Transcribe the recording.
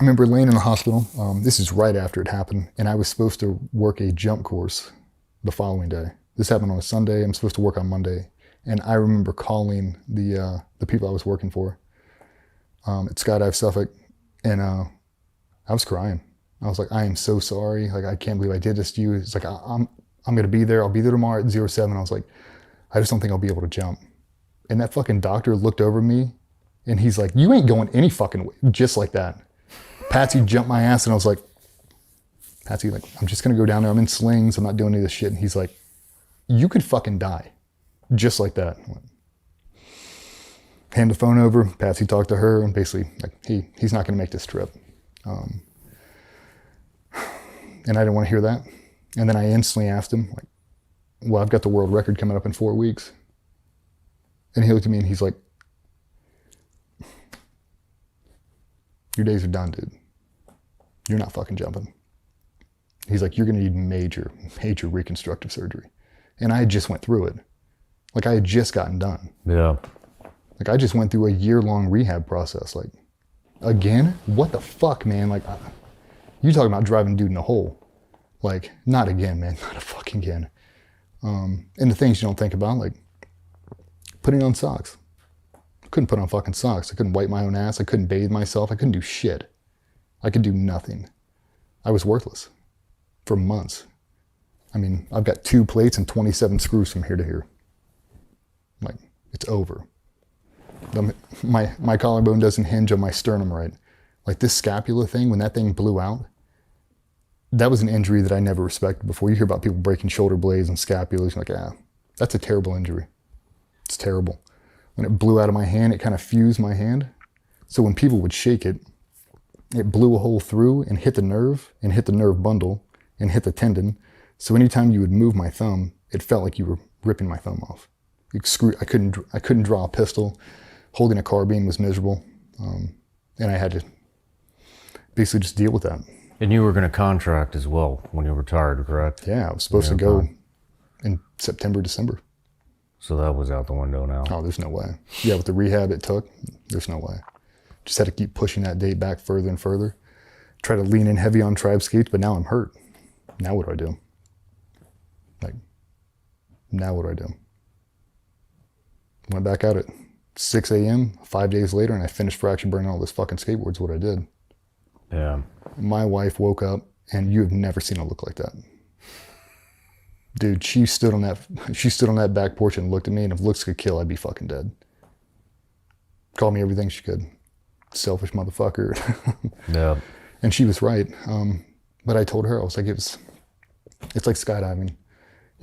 I remember laying in the hospital. This is right after it happened, and I was supposed to work a jump course the following day. This happened on a Sunday. I'm supposed to work on Monday, and I remember calling the people I was working for at Skydive Suffolk, and I was crying. I was like, I am so sorry. Like, I can't believe I did this to you. It's like, I'm going to be there. I'll be there tomorrow at 07. I was like, I just don't think I'll be able to jump. And that fucking doctor looked over me, and he's like, you ain't going any fucking way. Just like that. Patsy jumped my ass, and I was like, Patsy, like, I'm just going to go down there. I'm in slings. I'm not doing any of this shit. And he's like, you could fucking die. Just like that. Hand the phone over. Patsy talked to her, and basically, like, he's not going to make this trip. And I didn't want to hear that. And then I instantly asked him, like, well, I've got the world record coming up in 4 weeks. And he looked at me and he's like, your days are done, dude. You're not fucking jumping. He's like, you're going to need major, major reconstructive surgery. And I just went through it. Like, I had just gotten done. Yeah. Like, I just went through a year-long rehab process. Like, again? What the fuck, man? Like, you talking about driving dude in a hole. Like, not again, man. Not a fucking again. And the things you don't think about, like putting on socks. I couldn't put on fucking socks. I couldn't wipe my own ass. I couldn't bathe myself. I couldn't do shit. I could do nothing. I was worthless for months. I mean, I've got 2 plates and 27 screws from here to here. Like, it's over. My collarbone doesn't hinge on my sternum right. Like, this scapula thing, when that thing blew out, that was an injury that I never respected before. You hear about people breaking shoulder blades and scapulas, you're like, that's a terrible injury. It's terrible. When it blew out of my hand, it kind of fused my hand. So when people would shake it, it blew a hole through and hit the nerve bundle and hit the tendon. So anytime you would move my thumb, it felt like you were ripping my thumb off. I couldn't draw a pistol. Holding a carbine was miserable. And I had to basically just deal with that. And you were going to contract as well when you retired, correct? Yeah, I was supposed to go in September, December. So that was out the window now. Oh, there's no way. Yeah, with the rehab it took, there's no way. Just had to keep pushing that date back further and further. Try to lean in heavy on tribe skates, but now I'm hurt. Now what do I do? Like, now what do I do? Went back out at 6 a.m., 5 days later, and I finished fracture burning all those fucking skateboards, what I did. Yeah. My wife woke up, and you have never seen a look like that. Dude, she stood on that back porch and looked at me, and if looks could kill, I'd be fucking dead. Called me everything she could. Selfish motherfucker. Yeah. And she was right. But I told her, I was like, it's like skydiving.